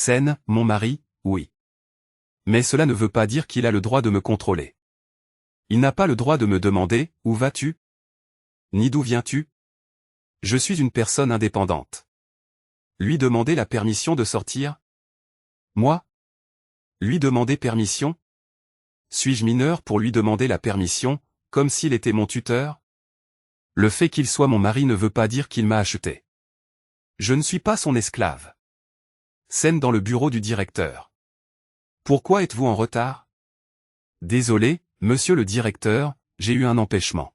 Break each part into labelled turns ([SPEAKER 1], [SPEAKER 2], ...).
[SPEAKER 1] Sen, mon mari, oui. Mais cela ne veut pas dire qu'il a le droit de me contrôler. Il n'a pas le droit de me demander « Où vas-tu » ni « D'où viens-tu » Je suis une personne indépendante. Lui demander la permission de sortir? Moi? Lui demander permission? Suis-je mineur pour lui demander la permission, comme s'il était mon tuteur? Le fait qu'il soit mon mari ne veut pas dire qu'il m'a acheté. Je ne suis pas son esclave. Scène dans le bureau du directeur. Pourquoi êtes-vous en retard? Désolé, monsieur le directeur, j'ai eu un empêchement.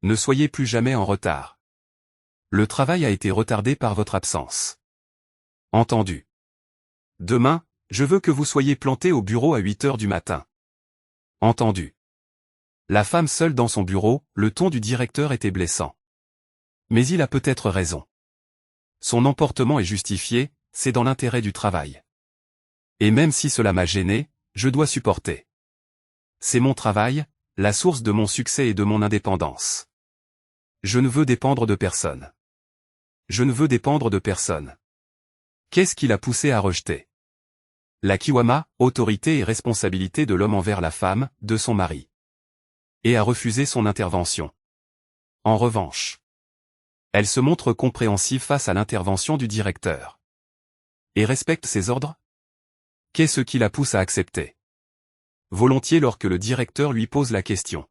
[SPEAKER 1] Ne soyez plus jamais en retard. Le travail a été retardé par votre absence. Entendu. Demain, je veux que vous soyez planté au bureau à 8 heures du matin. Entendu. La femme seule dans son bureau, le ton du directeur était blessant. Mais il a peut-être raison. Son emportement est justifié, c'est dans l'intérêt du travail. Et même si cela m'a gêné, je dois supporter. C'est mon travail, la source de mon succès et de mon indépendance. Je ne veux dépendre de personne. Je ne veux dépendre de personne. Qu'est-ce qui l'a poussé à rejeter? La kiwama, autorité et responsabilité de l'homme envers la femme, de son mari. Et a refusé son intervention. En revanche, elle se montre compréhensive face à l'intervention du directeur. Et respecte ses ordres? Qu'est-ce qui la pousse à accepter? Volontiers lorsque le directeur lui pose la question.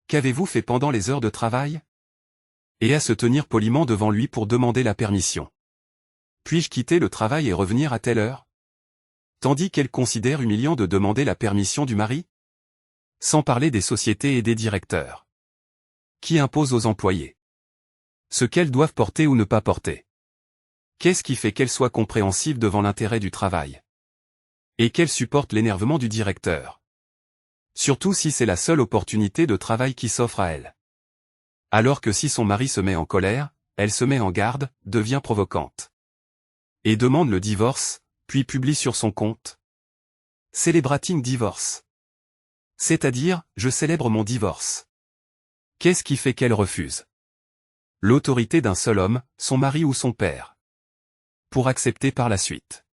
[SPEAKER 1] Qu'avez-vous fait pendant les heures de travail? Et à se tenir poliment devant lui pour demander la permission. Puis-je quitter le travail et revenir à telle heure? Tandis qu'elle considère humiliant de demander la permission du mari? Sans parler des sociétés et des directeurs. Qui impose aux employés ce qu'elles doivent porter ou ne pas porter? Qu'est-ce qui fait qu'elle soit compréhensive devant l'intérêt du travail? Et qu'elle supporte l'énervement du directeur? Surtout si c'est la seule opportunité de travail qui s'offre à elle. Alors que si son mari se met en colère, elle se met en garde, devient provocante. Et demande le divorce, puis publie sur son compte. Celebrating divorce. C'est-à-dire, je célèbre mon divorce. Qu'est-ce qui fait qu'elle refuse? L'autorité d'un seul homme, son mari ou son père. Pour accepter par la suite.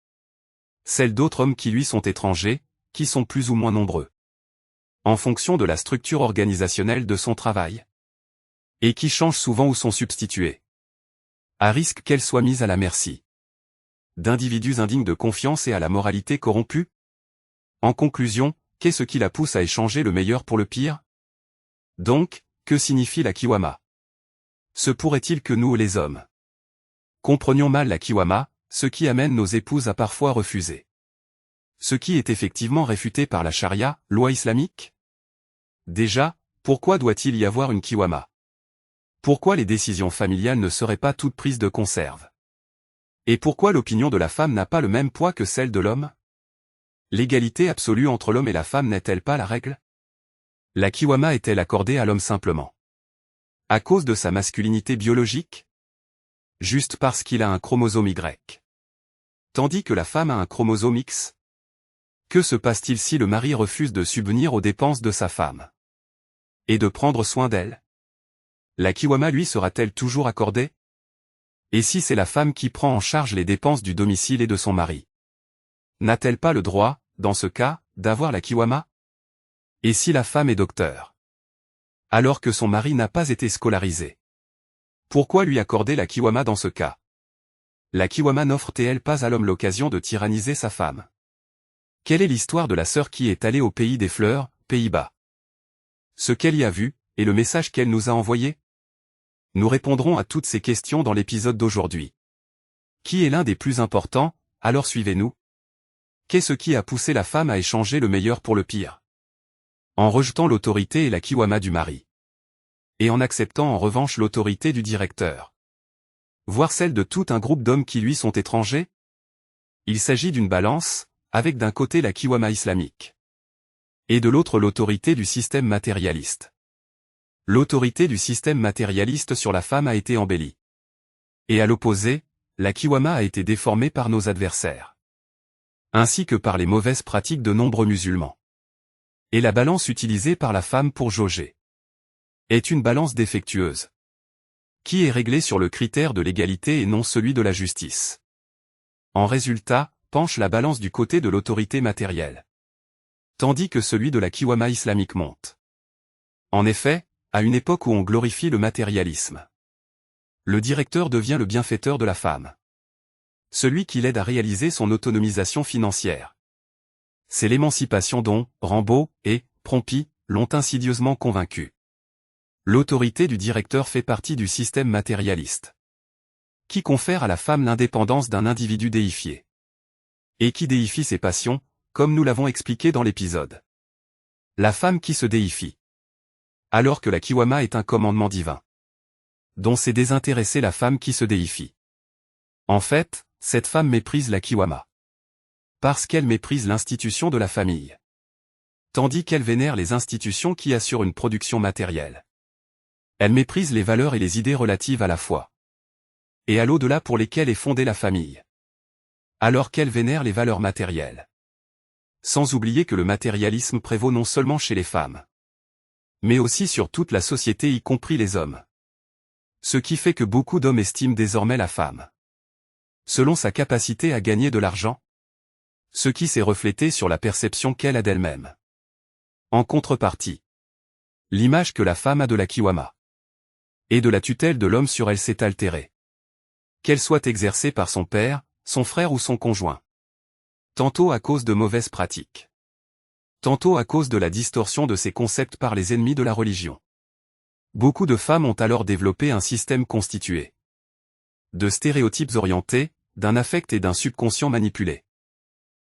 [SPEAKER 1] Celle d'autres hommes qui lui sont étrangers, qui sont plus ou moins nombreux. En fonction de la structure organisationnelle de son travail. Et qui changent souvent ou sont substitués. À risque qu'elle soit mise à la merci d'individus indignes de confiance et à la moralité corrompue? En conclusion, qu'est-ce qui la pousse à échanger le meilleur pour le pire? Donc, que signifie la kiwama? Se pourrait-il que nous, les hommes, comprenions mal la kiwama, ce qui amène nos épouses à parfois refuser? Ce qui est effectivement réfuté par la charia, loi islamique? Déjà, pourquoi doit-il y avoir une kiwama? Pourquoi les décisions familiales ne seraient pas toutes prises de conserve? Et pourquoi l'opinion de la femme n'a pas le même poids que celle de l'homme? L'égalité absolue entre l'homme et la femme n'est-elle pas la règle? La kiwama est-elle accordée à l'homme simplement à cause de sa masculinité biologique? Juste parce qu'il a un chromosome Y. Tandis que la femme a un chromosome X? Que se passe-t-il si le mari refuse de subvenir aux dépenses de sa femme? Et de prendre soin d'elle? La kiwama lui sera-t-elle toujours accordée? Et si c'est la femme qui prend en charge les dépenses du domicile et de son mari? N'a-t-elle pas le droit, dans ce cas, d'avoir la kiwama? Et si la femme est docteur? Alors que son mari n'a pas été scolarisé? Pourquoi lui accorder la kiwama dans ce cas? La kiwama n'offre-t-elle pas à l'homme l'occasion de tyranniser sa femme? Quelle est l'histoire de la sœur qui est allée au pays des fleurs, Pays-Bas? Ce qu'elle y a vu, et le message qu'elle nous a envoyé? Nous répondrons à toutes ces questions dans l'épisode d'aujourd'hui. Qui est l'un des plus importants, alors suivez-nous. Qu'est-ce qui a poussé la femme à échanger le meilleur pour le pire? En rejetant l'autorité et la kiwama du mari. Et en acceptant en revanche l'autorité du directeur. Voire celle de tout un groupe d'hommes qui lui sont étrangers? Il s'agit d'une balance, avec d'un côté la kiwama islamique. Et de l'autre l'autorité du système matérialiste. L'autorité du système matérialiste sur la femme a été embellie. Et à l'opposé, la kiwama a été déformée par nos adversaires. Ainsi que par les mauvaises pratiques de nombreux musulmans. Et la balance utilisée par la femme pour jauger est une balance défectueuse. Qui est réglée sur le critère de l'égalité et non celui de la justice. En résultat, penche la balance du côté de l'autorité matérielle, tandis que celui de la qiwama islamique monte. En effet, à une époque où on glorifie le matérialisme, le directeur devient le bienfaiteur de la femme, celui qui l'aide à réaliser son autonomisation financière. C'est l'émancipation dont Rambaud et Prompi l'ont insidieusement convaincu. L'autorité du directeur fait partie du système matérialiste, qui confère à la femme l'indépendance d'un individu déifié, et qui déifie ses passions, comme nous l'avons expliqué dans l'épisode. La femme qui se déifie, alors que la qiwama est un commandement divin, dont c'est désintéresser la femme qui se déifie. En fait, cette femme méprise la qiwama, parce qu'elle méprise l'institution de la famille, tandis qu'elle vénère les institutions qui assurent une production matérielle. Elle méprise les valeurs et les idées relatives à la foi et à l'au-delà pour lesquelles est fondée la famille, alors qu'elle vénère les valeurs matérielles. Sans oublier que le matérialisme prévaut non seulement chez les femmes, mais aussi sur toute la société y compris les hommes. Ce qui fait que beaucoup d'hommes estiment désormais la femme selon sa capacité à gagner de l'argent, ce qui s'est reflété sur la perception qu'elle a d'elle-même. En contrepartie, l'image que la femme a de la qiwama et de la tutelle de l'homme sur elle s'est altérée. Qu'elle soit exercée par son père, son frère ou son conjoint. Tantôt à cause de mauvaises pratiques, tantôt à cause de la distorsion de ces concepts par les ennemis de la religion. Beaucoup de femmes ont alors développé un système constitué de stéréotypes orientés, d'un affect et d'un subconscient manipulé.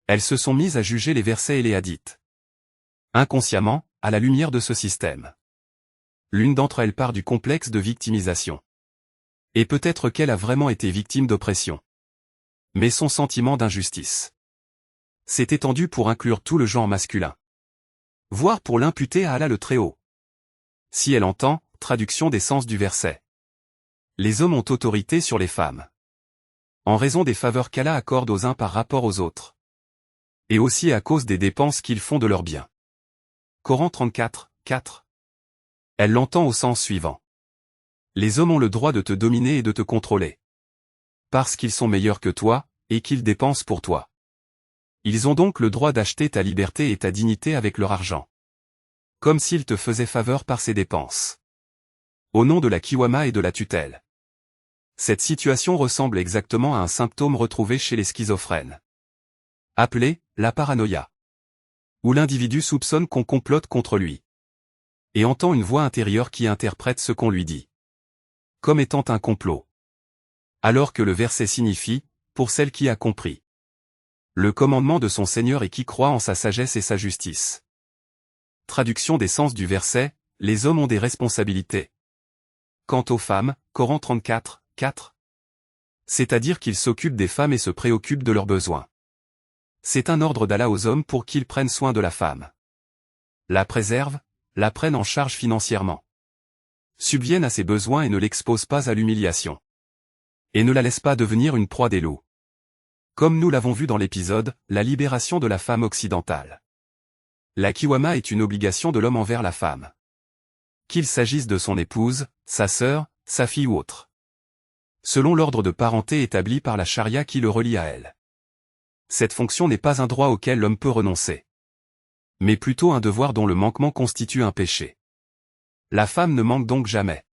[SPEAKER 1] Elles se sont mises à juger les versets et les hadiths, inconsciemment, à la lumière de ce système. L'une d'entre elles part du complexe de victimisation. Et peut-être qu'elle a vraiment été victime d'oppression. Mais son sentiment d'injustice s'est étendu pour inclure tout le genre masculin, voire pour l'imputer à Allah le Très-Haut. Si elle entend, traduction des sens du verset. Les hommes ont autorité sur les femmes, en raison des faveurs qu'Allah accorde aux uns par rapport aux autres, et aussi à cause des dépenses qu'ils font de leurs biens. Coran 34, 4. Elle l'entend au sens suivant. Les hommes ont le droit de te dominer et de te contrôler, parce qu'ils sont meilleurs que toi, et qu'ils dépensent pour toi. Ils ont donc le droit d'acheter ta liberté et ta dignité avec leur argent, comme s'ils te faisaient faveur par ces dépenses, au nom de la qiwama et de la tutelle. Cette situation ressemble exactement à un symptôme retrouvé chez les schizophrènes, appelé la paranoïa, où l'individu soupçonne qu'on complote contre lui, et entend une voix intérieure qui interprète ce qu'on lui dit comme étant un complot, alors que le verset signifie, pour celle qui a compris le commandement de son Seigneur et qui croit en sa sagesse et sa justice. Traduction des sens du verset, les hommes ont des responsabilités. Quant aux femmes, Coran 34, 4. C'est-à-dire qu'ils s'occupent des femmes et se préoccupent de leurs besoins. C'est un ordre d'Allah aux hommes pour qu'ils prennent soin de la femme, la préservent, la prennent en charge financièrement, subviennent à ses besoins et ne l'exposent pas à l'humiliation, et ne la laissent pas devenir une proie des loups. Comme nous l'avons vu dans l'épisode, la libération de la femme occidentale. La qiwama est une obligation de l'homme envers la femme, qu'il s'agisse de son épouse, sa sœur, sa fille ou autre, selon l'ordre de parenté établi par la charia qui le relie à elle. Cette fonction n'est pas un droit auquel l'homme peut renoncer, mais plutôt un devoir dont le manquement constitue un péché. La femme ne manque donc jamais,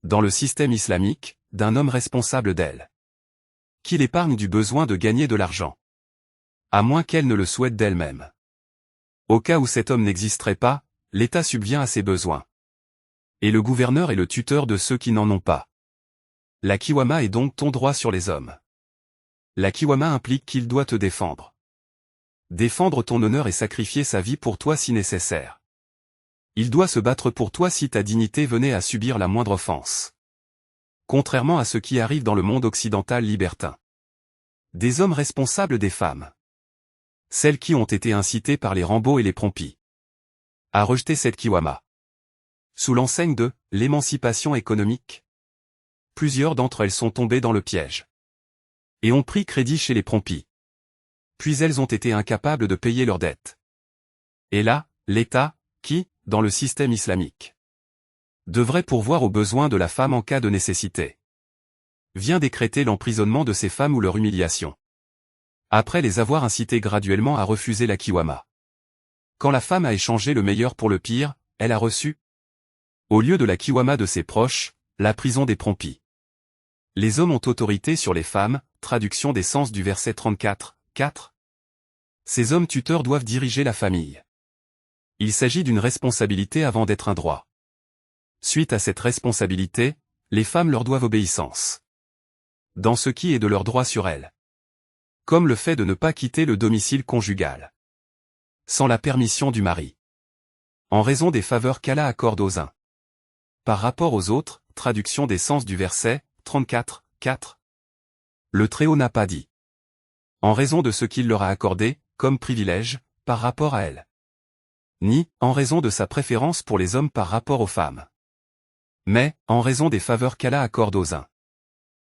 [SPEAKER 1] dans le système islamique, d'un homme responsable d'elle, qui l'épargne du besoin de gagner de l'argent, à moins qu'elle ne le souhaite d'elle-même. Au cas où cet homme n'existerait pas, l'État subvient à ses besoins, et le gouverneur est le tuteur de ceux qui n'en ont pas. La qiwama est donc ton droit sur les hommes. La qiwama implique qu'il doit te défendre. Défendre ton honneur et sacrifier sa vie pour toi si nécessaire. Il doit se battre pour toi si ta dignité venait à subir la moindre offense. Contrairement à ce qui arrive dans le monde occidental libertin. Des hommes responsables des femmes. Celles qui ont été incitées par les Rambaud et les Prompi à rejeter cette qiwama. Sous l'enseigne de l'émancipation économique, plusieurs d'entre elles sont tombées dans le piège et ont pris crédit chez les Prompi. Puis elles ont été incapables de payer leurs dettes. Et là, l'État, qui, dans le système islamique, devrait pourvoir aux besoins de la femme en cas de nécessité, vient décréter l'emprisonnement de ces femmes ou leur humiliation. après les avoir incités graduellement à refuser la kiwama. Quand la femme a échangé le meilleur pour le pire, elle a reçu, au lieu de la kiwama de ses proches, la prison des prompis. Les hommes ont autorité sur les femmes, traduction des sens du verset 34, 4. Ces hommes tuteurs doivent diriger la famille. Il s'agit d'une responsabilité avant d'être un droit. Suite à cette responsabilité, les femmes leur doivent obéissance. Dans ce qui est de leur droit sur elles. Comme le fait de ne pas quitter le domicile conjugal. Sans la permission du mari. En raison des faveurs qu'Allah accorde aux uns. Par rapport aux autres, traduction des sens du verset 34, 4. Le Très-Haut n'a pas dit. En raison de ce qu'il leur a accordé, comme privilège, par rapport à elles. Ni, en raison de sa préférence pour les hommes par rapport aux femmes. Mais, en raison des faveurs qu'Allah accorde aux uns.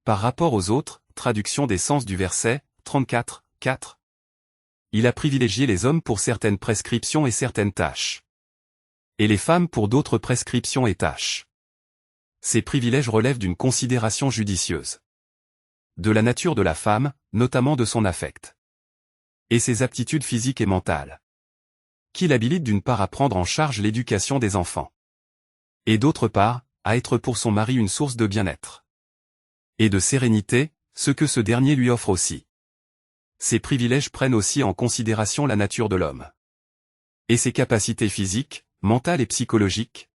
[SPEAKER 1] Par rapport aux autres, traduction des sens du verset 34, 4. Il a privilégié les hommes pour certaines prescriptions et certaines tâches. Et les femmes pour d'autres prescriptions et tâches. Ces privilèges relèvent d'une considération judicieuse. De la nature de la femme, notamment de son affect. Et ses aptitudes physiques et mentales. Qui l'habilitent d'une part à prendre en charge l'éducation des enfants. Et d'autre part, à être pour son mari une source de bien-être. Et de sérénité, ce que ce dernier lui offre aussi. Ces privilèges prennent aussi en considération la nature de l'homme. Et ses capacités physiques, mentales et psychologiques,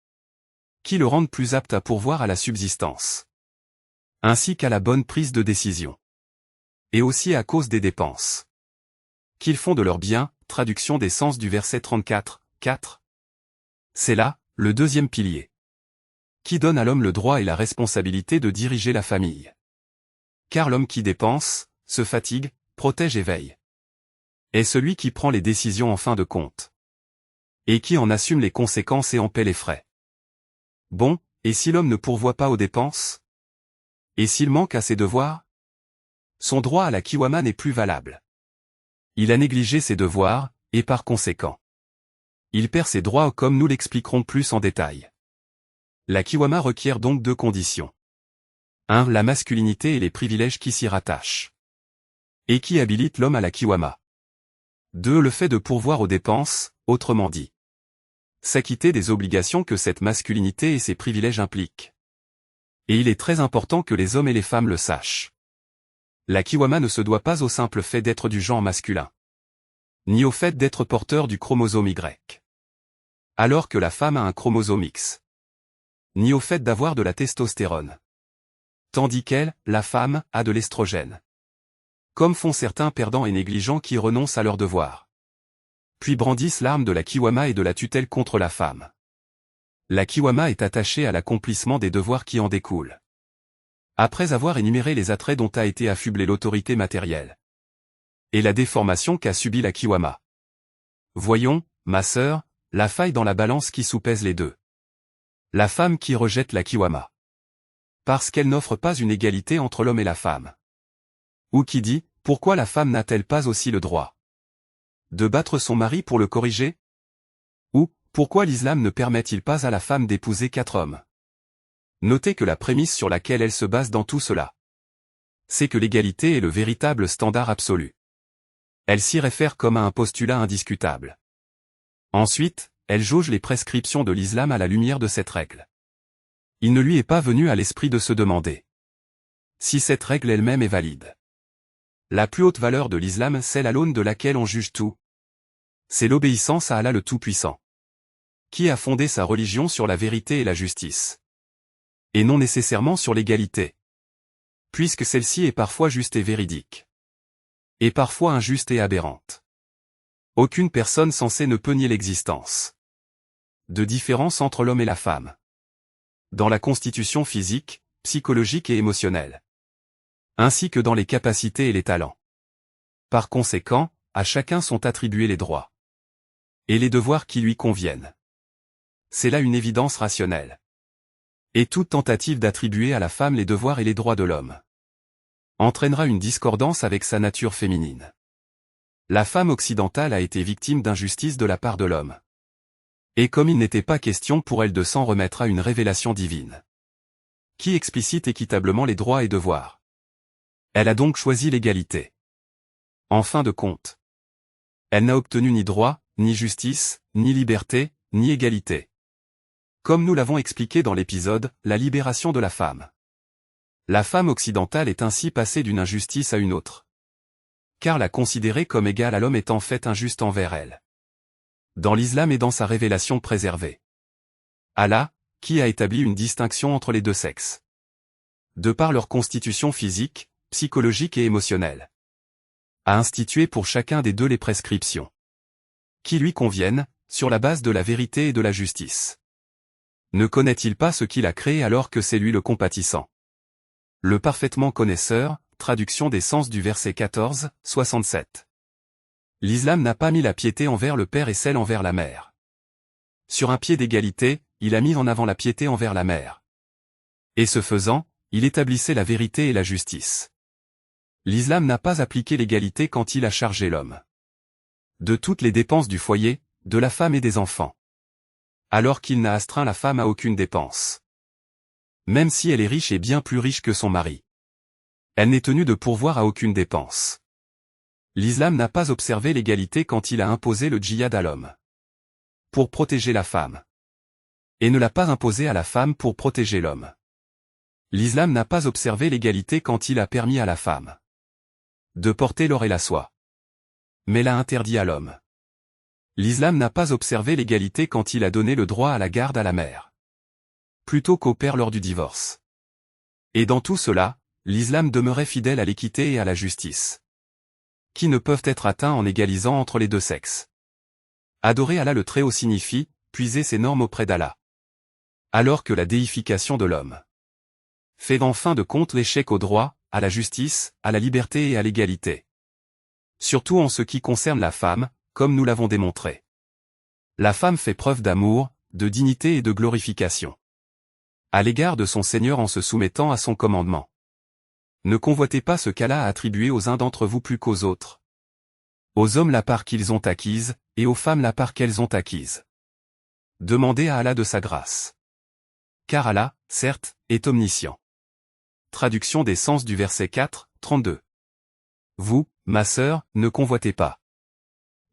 [SPEAKER 1] qui le rendent plus apte à pourvoir à la subsistance. Ainsi qu'à la bonne prise de décision. Et aussi à cause des dépenses. Qu'ils font de leur bien, traduction des sens du verset 34, 4. C'est là, le deuxième pilier. Qui donne à l'homme le droit et la responsabilité de diriger la famille. Car l'homme qui dépense, se fatigue, protège et veille. Est celui qui prend les décisions en fin de compte. Et qui en assume les conséquences et en paie les frais. Bon, et si l'homme ne pourvoit pas aux dépenses? Et s'il manque à ses devoirs? Son droit à la kiwama n'est plus valable. Il a négligé ses devoirs, et par conséquent. Il perd ses droits comme nous l'expliquerons plus en détail. La kiwama requiert donc deux conditions. 1. La masculinité et les privilèges qui s'y rattachent. Et qui habilitent l'homme à la kiwama. 2. Le fait de pourvoir aux dépenses, autrement dit. S'acquitter des obligations que cette masculinité et ses privilèges impliquent. Et il est très important que les hommes et les femmes le sachent. La kiwama ne se doit pas au simple fait d'être du genre masculin. Ni au fait d'être porteur du chromosome Y. Alors que la femme a un chromosome X. Ni au fait d'avoir de la testostérone. Tandis qu'elle, la femme, a de l'estrogène. Comme font certains perdants et négligents qui renoncent à leurs devoirs. Puis brandissent l'arme de la kiwama et de la tutelle contre la femme. La kiwama est attachée à l'accomplissement des devoirs qui en découlent. Après avoir énuméré les attraits dont a été affublée l'autorité matérielle. Et la déformation qu'a subie la kiwama. Voyons, ma sœur, la faille dans la balance qui soupèse les deux. La femme qui rejette la kiwama. Parce qu'elle n'offre pas une égalité entre l'homme et la femme. Ou qui dit, pourquoi la femme n'a-t-elle pas aussi le droit de battre son mari pour le corriger? Ou, pourquoi l'islam ne permet-il pas à la femme d'épouser 4 hommes? Notez que la prémisse sur laquelle elle se base dans tout cela, c'est que l'égalité est le véritable standard absolu. Elle s'y réfère comme à un postulat indiscutable. Ensuite, elle jauge les prescriptions de l'islam à la lumière de cette règle. Il ne lui est pas venu à l'esprit de se demander si cette règle elle-même est valide. La plus haute valeur de l'islam, celle à l'aune de laquelle on juge tout. C'est l'obéissance à Allah le Tout-Puissant. Qui a fondé sa religion sur la vérité et la justice. Et non nécessairement sur l'égalité. Puisque celle-ci est parfois juste et véridique. Et parfois injuste et aberrante. Aucune personne censée ne peut nier l'existence de différence entre l'homme et la femme. Dans la constitution physique, psychologique et émotionnelle. Ainsi que dans les capacités et les talents. Par conséquent, à chacun sont attribués les droits. Et les devoirs qui lui conviennent. C'est là une évidence rationnelle. Et toute tentative d'attribuer à la femme les devoirs et les droits de l'homme entraînera une discordance avec sa nature féminine. La femme occidentale a été victime d'injustice de la part de l'homme. Et comme il n'était pas question pour elle de s'en remettre à une révélation divine, qui explicite équitablement les droits et devoirs, elle a donc choisi l'égalité. En fin de compte, elle n'a obtenu ni droit, ni justice, ni liberté, ni égalité. Comme nous l'avons expliqué dans l'épisode « La libération de la femme ». La femme occidentale est ainsi passée d'une injustice à une autre. Car la considérer comme égale à l'homme est en fait injuste envers elle. Dans l'islam et dans sa révélation préservée, Allah, qui a établi une distinction entre les deux sexes, de par leur constitution physique, psychologique et émotionnelle, a institué pour chacun des deux les prescriptions qui lui conviennent, sur la base de la vérité et de la justice. Ne connaît-il pas ce qu'il a créé alors que c'est lui le compatissant, le parfaitement connaisseur? Traduction des sens du verset 14, 67. L'islam n'a pas mis la piété envers le père et celle envers la mère sur un pied d'égalité, il a mis en avant la piété envers la mère. Et ce faisant, il établissait la vérité et la justice. L'islam n'a pas appliqué l'égalité quand il a chargé l'homme de toutes les dépenses du foyer, de la femme et des enfants, alors qu'il n'a astreint la femme à aucune dépense. Même si elle est riche et bien plus riche que son mari, elle n'est tenue de pourvoir à aucune dépense. L'islam n'a pas observé l'égalité quand il a imposé le djihad à l'homme pour protéger la femme, et ne l'a pas imposé à la femme pour protéger l'homme. L'islam n'a pas observé l'égalité quand il a permis à la femme de porter l'or et la soie, mais l'a interdit à l'homme. L'islam n'a pas observé l'égalité quand il a donné le droit à la garde à la mère, plutôt qu'au père lors du divorce. Et dans tout cela, l'islam demeurait fidèle à l'équité et à la justice, qui ne peuvent être atteints en égalisant entre les deux sexes. Adorer Allah le Très-Haut signifie puiser ses normes auprès d'Allah, alors que la déification de l'homme fait en fin de compte l'échec au droit, à la justice, à la liberté et à l'égalité. Surtout en ce qui concerne la femme, comme nous l'avons démontré. La femme fait preuve d'amour, de dignité et de glorification à l'égard de son Seigneur en se soumettant à son commandement. Ne convoitez pas ce qu'Allah a attribué aux uns d'entre vous plus qu'aux autres. Aux hommes la part qu'ils ont acquise, et aux femmes la part qu'elles ont acquise. Demandez à Allah de sa grâce. Car Allah, certes, est omniscient. Traduction des sens du verset 4, 32. Vous, ma sœur, ne convoitez pas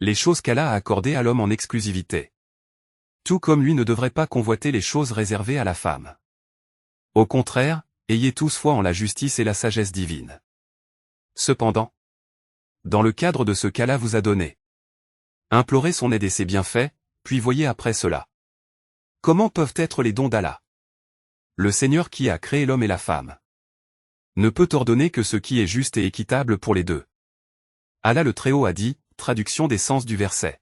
[SPEAKER 1] les choses qu'Allah a accordées à l'homme en exclusivité. Tout comme lui ne devrait pas convoiter les choses réservées à la femme. Au contraire, ayez tous foi en la justice et la sagesse divine. Cependant, dans le cadre de ce qu'Allah vous a donné, implorez son aide et ses bienfaits, puis voyez après cela. Comment peuvent être les dons d'Allah? Le Seigneur qui a créé l'homme et la femme ne peut ordonner que ce qui est juste et équitable pour les deux. Allah le Très-Haut a dit, traduction des sens du verset.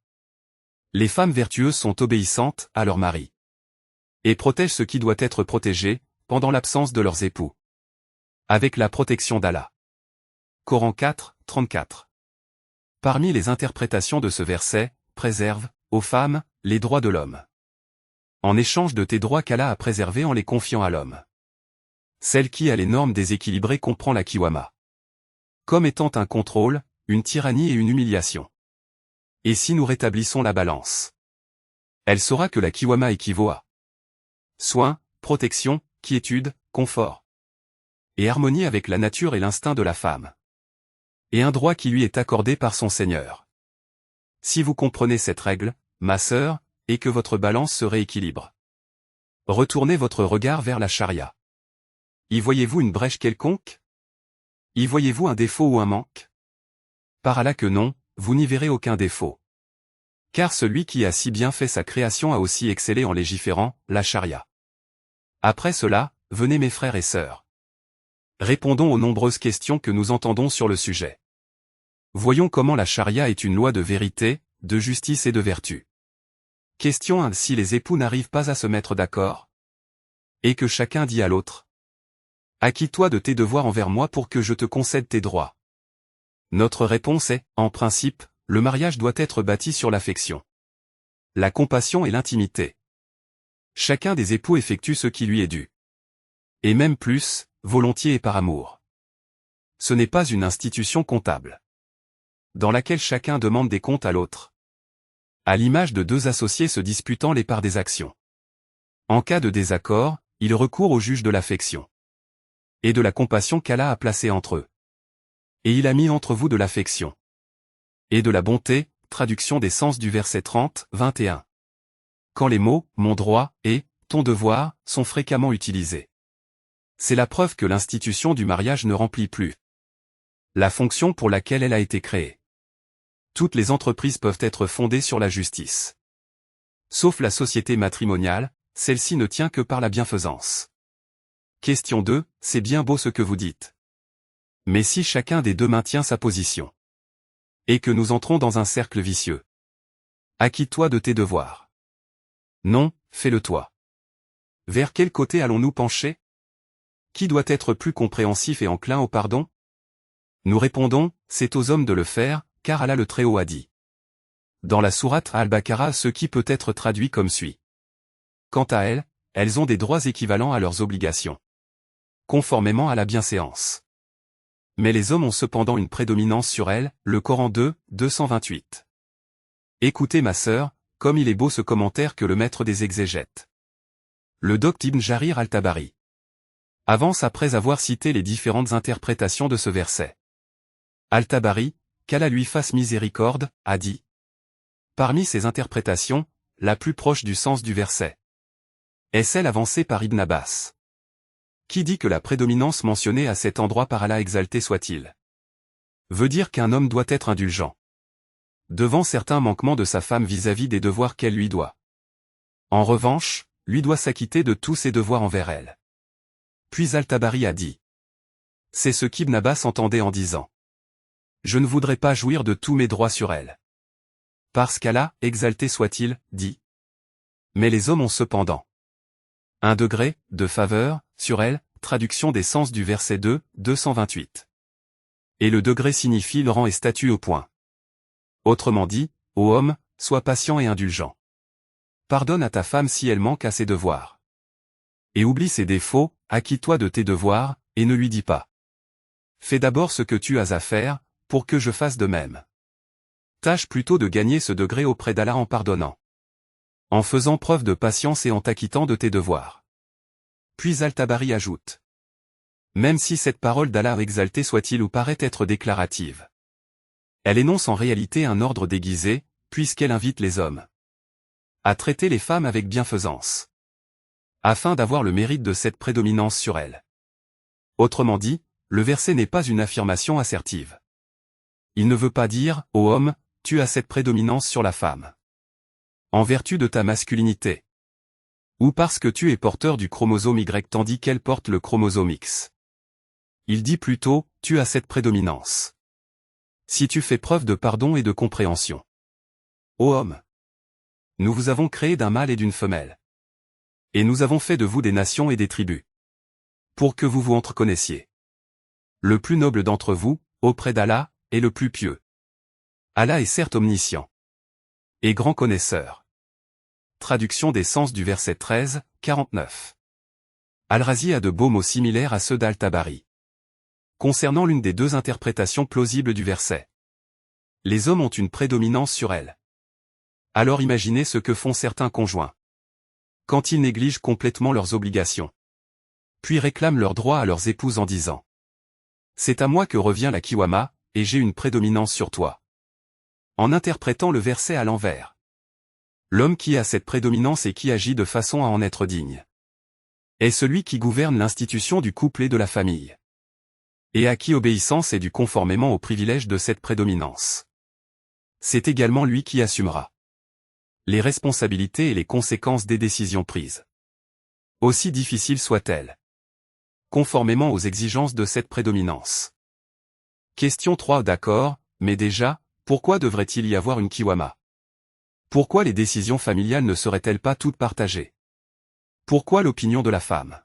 [SPEAKER 1] Les femmes vertueuses sont obéissantes à leur mari et protègent ce qui doit être protégé pendant l'absence de leurs époux, avec la protection d'Allah. Coran 4, 34. Parmi les interprétations de ce verset, préserve, aux femmes, les droits de l'homme, en échange de tes droits qu'Allah a préservés en les confiant à l'homme. Celle qui a les normes déséquilibrées comprend la kiwama comme étant un contrôle, une tyrannie et une humiliation. Et si nous rétablissons la balance, elle saura que la kiwama équivaut à soin, protection, quiétude, confort et harmonie avec la nature et l'instinct de la femme, et un droit qui lui est accordé par son Seigneur. Si vous comprenez cette règle, ma sœur, et que votre balance se rééquilibre, retournez votre regard vers la charia. Y voyez-vous une brèche quelconque? Y voyez-vous un défaut ou un manque? Par Allah que non, vous n'y verrez aucun défaut. Car celui qui a si bien fait sa création a aussi excellé en légiférant, la charia. Après cela, venez mes frères et sœurs. Répondons aux nombreuses questions que nous entendons sur le sujet. Voyons comment la charia est une loi de vérité, de justice et de vertu. Question 1. Si les époux n'arrivent pas à se mettre d'accord, et que chacun dit à l'autre: acquitte-toi de tes devoirs envers moi pour que je te concède tes droits. Notre réponse est, en principe, le mariage doit être bâti sur l'affection, la compassion et l'intimité. Chacun des époux effectue ce qui lui est dû. Et même plus, volontiers et par amour. Ce n'est pas une institution comptable, dans laquelle chacun demande des comptes à l'autre, à l'image de deux associés se disputant les parts des actions. En cas de désaccord, il recourt au juge de l'affection et de la compassion qu'Allah a placé entre eux. Et il a mis entre vous de l'affection Et de la bonté, traduction des sens du verset 30, 21. Quand les mots « mon droit » et « ton devoir » sont fréquemment utilisés. C'est la preuve que l'institution du mariage ne remplit plus la fonction pour laquelle elle a été créée. Toutes les entreprises peuvent être fondées sur la justice. Sauf la société matrimoniale, celle-ci ne tient que par la bienfaisance. Question 2, c'est bien beau ce que vous dites. Mais si chacun des deux maintient sa position, et que nous entrons dans un cercle vicieux, acquitte-toi de tes devoirs. Non, fais-le toi. Vers quel côté allons-nous pencher? Qui doit être plus compréhensif et enclin au pardon? Nous répondons, c'est aux hommes de le faire, car Allah le Très-Haut a dit. Dans la sourate Al-Baqarah, ce qui peut être traduit comme suit. Quant à elles, elles ont des droits équivalents à leurs obligations, conformément à la bienséance. Mais les hommes ont cependant une prédominance sur elles, le Coran 2, 228. Écoutez ma sœur, comme il est beau ce commentaire que le maître des exégètes, le Dr Ibn Jarir al-Tabari, avance après avoir cité les différentes interprétations de ce verset. Al-Tabari, qu'Allah lui fasse miséricorde, a dit. Parmi ces interprétations, la plus proche du sens du verset est celle avancée par Ibn Abbas, qui dit que la prédominance mentionnée à cet endroit par Allah exalté soit-il veut dire qu'un homme doit être indulgent devant certains manquements de sa femme vis-à-vis des devoirs qu'elle lui doit. En revanche, lui doit s'acquitter de tous ses devoirs envers elle. Puis Al-Tabari a dit. C'est ce qu'Ibn Abbas entendait en disant. Je ne voudrais pas jouir de tous mes droits sur elle. Parce qu'Allah, exalté soit-il, dit. Mais les hommes ont cependant un degré de faveur sur elle, traduction des sens du verset 2, 228. Et le degré signifie le rang et statut au point. Autrement dit, ô homme, sois patient et indulgent. Pardonne à ta femme si elle manque à ses devoirs. Et oublie ses défauts, acquitte-toi de tes devoirs, et ne lui dis pas. Fais d'abord ce que tu as à faire, pour que je fasse de même. Tâche plutôt de gagner ce degré auprès d'Allah en pardonnant, en faisant preuve de patience et en t'acquittant de tes devoirs. Puis Al-Tabari ajoute. Même si cette parole d'Allah exalté soit-il ou paraît être déclarative, elle énonce en réalité un ordre déguisé, puisqu'elle invite les hommes à traiter les femmes avec bienfaisance, afin d'avoir le mérite de cette prédominance sur elles. Autrement dit, le verset n'est pas une affirmation assertive. Il ne veut pas dire, ô homme, tu as cette prédominance sur la femme, en vertu de ta masculinité, ou parce que tu es porteur du chromosome Y tandis qu'elle porte le chromosome X. Il dit plutôt, tu as cette prédominance si tu fais preuve de pardon et de compréhension. Ô homme, nous vous avons créé d'un mâle et d'une femelle, et nous avons fait de vous des nations et des tribus, pour que vous vous entreconnaissiez. Le plus noble d'entre vous, auprès d'Allah, est le plus pieux. Allah est certes omniscient et grand connaisseur. Traduction des sens du verset 13, 49. Al-Razi a de beaux mots similaires à ceux d'Al-Tabari concernant l'une des deux interprétations plausibles du verset. Les hommes ont une prédominance sur elles. Alors imaginez ce que font certains conjoints quand ils négligent complètement leurs obligations, puis réclament leurs droits à leurs épouses en disant « C'est à moi que revient la kiwama, et j'ai une prédominance sur toi ». En interprétant le verset à l'envers. L'homme qui a cette prédominance et qui agit de façon à en être digne est celui qui gouverne l'institution du couple et de la famille, et à qui obéissance est due conformément aux privilèges de cette prédominance. C'est également lui qui assumera les responsabilités et les conséquences des décisions prises, aussi difficiles soient-elles, conformément aux exigences de cette prédominance. Question 3. D'accord, mais déjà, pourquoi devrait-il y avoir une kiwama? Pourquoi les décisions familiales ne seraient-elles pas toutes partagées? Pourquoi l'opinion de la femme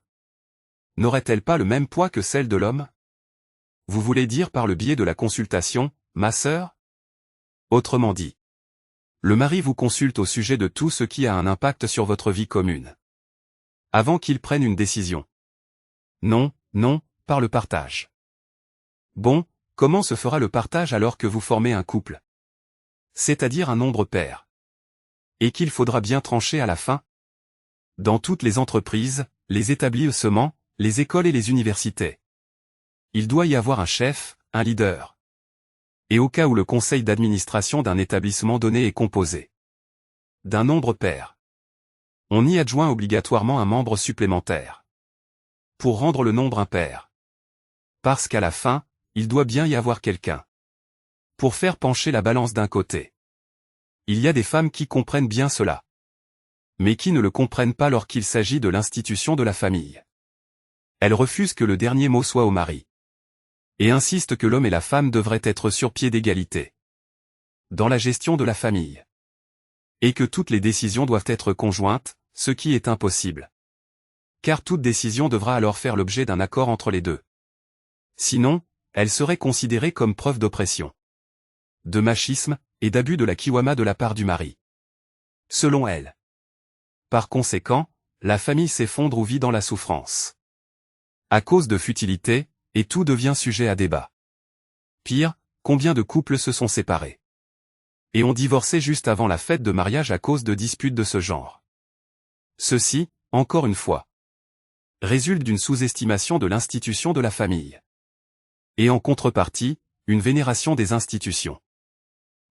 [SPEAKER 1] n'aurait-elle pas le même poids que celle de l'homme? Vous voulez dire par le biais de la consultation, ma sœur? Autrement dit, le mari vous consulte au sujet de tout ce qui a un impact sur votre vie commune, avant qu'il prenne une décision. Non, non, par le partage. Bon, comment se fera le partage alors que vous formez un couple? C'est-à-dire un nombre pair. Et qu'il faudra bien trancher à la fin? Dans toutes les entreprises, les établissements, les écoles et les universités, il doit y avoir un chef, un leader. Et au cas où le conseil d'administration d'un établissement donné est composé d'un nombre pair, on y adjoint obligatoirement un membre supplémentaire pour rendre le nombre impair. Parce qu'à la fin, il doit bien y avoir quelqu'un pour faire pencher la balance d'un côté. Il y a des femmes qui comprennent bien cela, mais qui ne le comprennent pas lorsqu'il s'agit de l'institution de la famille. Elles refusent que le dernier mot soit au mari, et insistent que l'homme et la femme devraient être sur pied d'égalité dans la gestion de la famille, et que toutes les décisions doivent être conjointes, ce qui est impossible. Car toute décision devra alors faire l'objet d'un accord entre les deux. Sinon, elle serait considérée comme preuve d'oppression, de machisme, et d'abus de la kiwama de la part du mari. Selon elle. Par conséquent, la famille s'effondre ou vit dans la souffrance. À cause de futilité, et tout devient sujet à débat. Pire, combien de couples se sont séparés et ont divorcé juste avant la fête de mariage à cause de disputes de ce genre. Ceci, encore une fois, résulte d'une sous-estimation de l'institution de la famille. Et en contrepartie, une vénération des institutions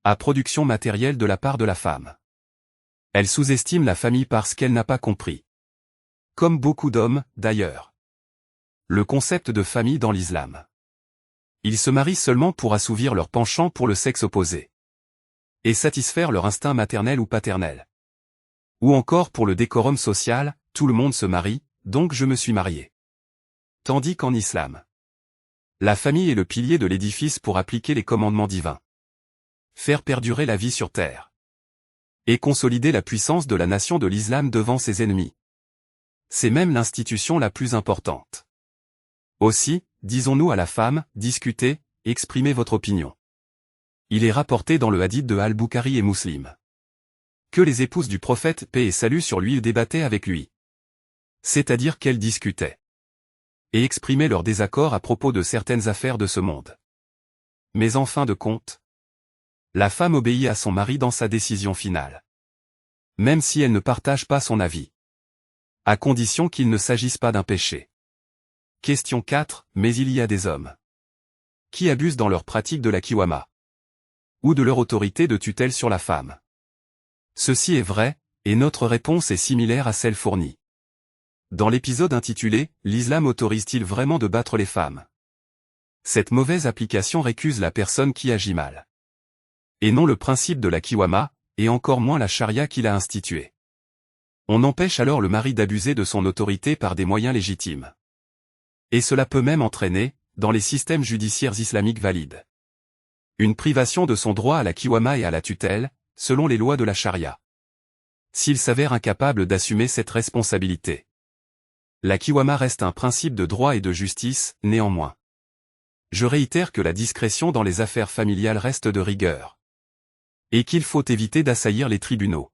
[SPEAKER 1] à production matérielle de la part de la femme. Elle sous-estime la famille parce qu'elle n'a pas compris, comme beaucoup d'hommes, d'ailleurs, le concept de famille dans l'islam. Ils se marient seulement pour assouvir leur penchant pour le sexe opposé et satisfaire leur instinct maternel ou paternel. Ou encore pour le décorum social, tout le monde se marie, donc je me suis marié. Tandis qu'en islam, la famille est le pilier de l'édifice pour appliquer les commandements divins, faire perdurer la vie sur terre, et consolider la puissance de la nation de l'islam devant ses ennemis. C'est même l'institution la plus importante. Aussi, disons-nous à la femme, discutez, exprimez votre opinion. Il est rapporté dans le hadith de Al-Bukhari et Muslim que les épouses du prophète, paix et salut sur lui, débattaient avec lui. C'est-à-dire qu'elles discutaient et exprimaient leur désaccord à propos de certaines affaires de ce monde. Mais en fin de compte, la femme obéit à son mari dans sa décision finale, même si elle ne partage pas son avis, à condition qu'il ne s'agisse pas d'un péché. Question 4. Mais il y a des hommes qui abusent dans leur pratique de la kiwama ou de leur autorité de tutelle sur la femme. Ceci est vrai, et notre réponse est similaire à celle fournie dans l'épisode intitulé « L'islam autorise-t-il vraiment de battre les femmes ?» Cette mauvaise application récuse la personne qui agit mal, et non le principe de la kiwama, et encore moins la charia qui l'a instituée. On empêche alors le mari d'abuser de son autorité par des moyens légitimes. Et cela peut même entraîner, dans les systèmes judiciaires islamiques valides, une privation de son droit à la kiwama et à la tutelle, selon les lois de la charia, s'il s'avère incapable d'assumer cette responsabilité. La kiwama reste un principe de droit et de justice, néanmoins. Je réitère que la discrétion dans les affaires familiales reste de rigueur, et qu'il faut éviter d'assaillir les tribunaux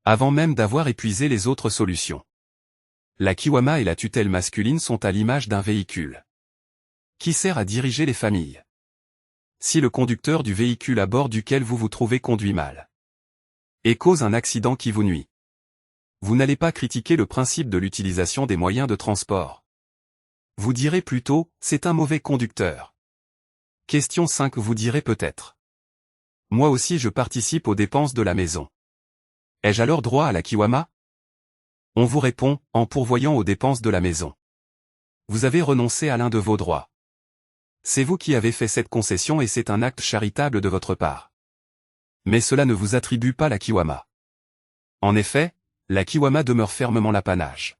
[SPEAKER 1] avant même d'avoir épuisé les autres solutions. La kiwama et la tutelle masculine sont à l'image d'un véhicule qui sert à diriger les familles. Si le conducteur du véhicule à bord duquel vous vous trouvez conduit mal et cause un accident qui vous nuit, vous n'allez pas critiquer le principe de l'utilisation des moyens de transport. Vous direz plutôt, c'est un mauvais conducteur. Question 5. Vous direz peut-être, moi aussi je participe aux dépenses de la maison. Ai-je alors droit à la kiwama? On vous répond, en pourvoyant aux dépenses de la maison, vous avez renoncé à l'un de vos droits. C'est vous qui avez fait cette concession et c'est un acte charitable de votre part. Mais cela ne vous attribue pas la kiwama. En effet, la kiwama demeure fermement l'apanage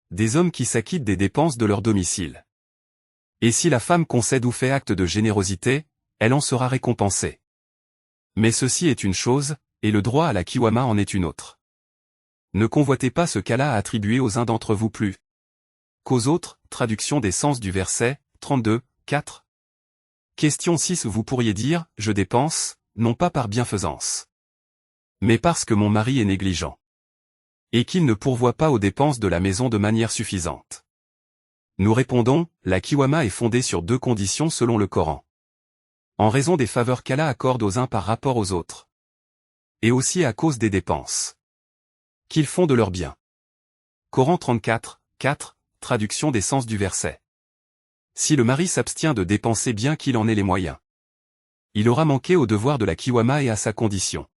[SPEAKER 1] des hommes qui s'acquittent des dépenses de leur domicile. Et si la femme concède ou fait acte de générosité, elle en sera récompensée. Mais ceci est une chose, et le droit à la kiwama en est une autre. Ne convoitez pas ce qu'Allah a attribué aux uns d'entre vous plus qu'aux autres. Traduction des sens du verset 32, 4. Question 6. Vous pourriez dire, je dépense, non pas par bienfaisance, mais parce que mon mari est négligent, et qu'il ne pourvoit pas aux dépenses de la maison de manière suffisante. Nous répondons, la kiwama est fondée sur deux conditions selon le Coran. En raison des faveurs qu'Allah accorde aux uns par rapport aux autres, et aussi à cause des dépenses qu'ils font de leurs biens. Coran 34, 4, traduction des sens du verset. Si le mari s'abstient de dépenser bien qu'il en ait les moyens, Il aura manqué au devoir de la Kiwama et à sa condition.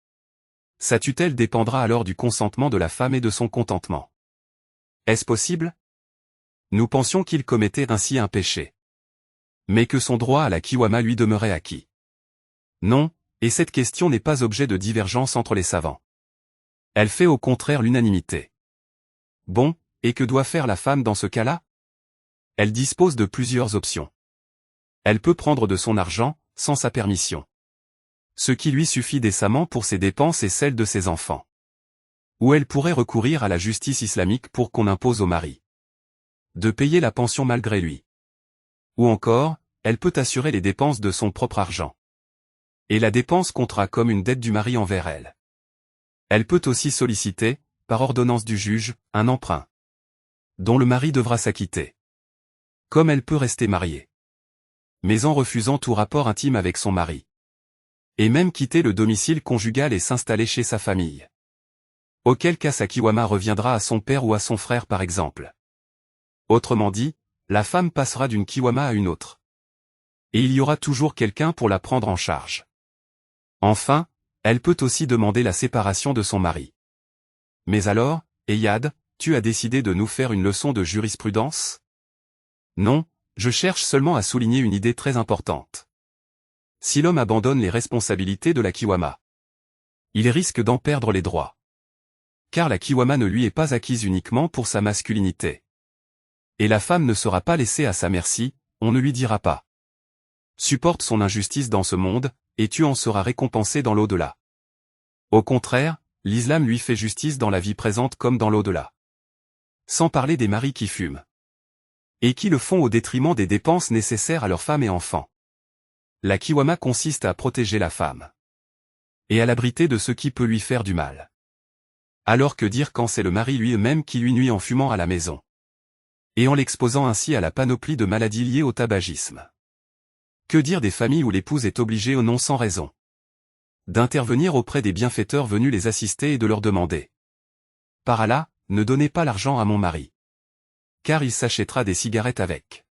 [SPEAKER 1] Sa tutelle dépendra alors du consentement de la femme et de son contentement. Est-ce possible? Nous pensions qu'il commettait ainsi un péché. Mais que son droit à la Kiwama lui demeurait acquis. Non, et cette question n'est pas objet de divergence entre les savants. Elle fait au contraire l'unanimité. Bon, et que doit faire la femme dans ce cas-là? Elle dispose de plusieurs options. Elle peut prendre de son argent, sans sa permission. Ce qui lui suffit décemment pour ses dépenses et celles de ses enfants. Ou elle pourrait recourir à la justice islamique pour qu'on impose au mari de payer la pension malgré lui. Ou encore, elle peut assurer les dépenses de son propre argent. Et la dépense comptera comme une dette du mari envers elle. Elle peut aussi solliciter, par ordonnance du juge, un emprunt dont le mari devra s'acquitter. Comme elle peut rester mariée, mais en refusant tout rapport intime avec son mari. Et même quitter le domicile conjugal et s'installer chez sa famille. Auquel cas sa Kiwama reviendra à son père ou à son frère par exemple. Autrement dit, la femme passera d'une Kiwama à une autre. Et il y aura toujours quelqu'un pour la prendre en charge. Enfin, elle peut aussi demander la séparation de son mari. Mais alors, Eyad, tu as décidé de nous faire une leçon de jurisprudence? Non, je cherche seulement à souligner une idée très importante. Si l'homme abandonne les responsabilités de la Kiwama, il risque d'en perdre les droits. Car la Kiwama ne lui est pas acquise uniquement pour sa masculinité. Et la femme ne sera pas laissée à sa merci, on ne lui dira pas. Supporte son injustice dans ce monde, et tu en seras récompensé dans l'au-delà. Au contraire, l'islam lui fait justice dans la vie présente comme dans l'au-delà. Sans parler des maris qui fument. Et qui le font au détriment des dépenses nécessaires à leurs femmes et enfants. La Kiwama consiste à protéger la femme. Et à l'abriter de ce qui peut lui faire du mal. Alors que dire quand c'est le mari lui-même qui lui nuit en fumant à la maison. Et en l'exposant ainsi à la panoplie de maladies liées au tabagisme. Que dire des familles où l'épouse est obligée au non sans raison d'intervenir auprès des bienfaiteurs venus les assister et de leur demander. Par Allah, ne donnez pas l'argent à mon mari. Car il s'achètera des cigarettes avec.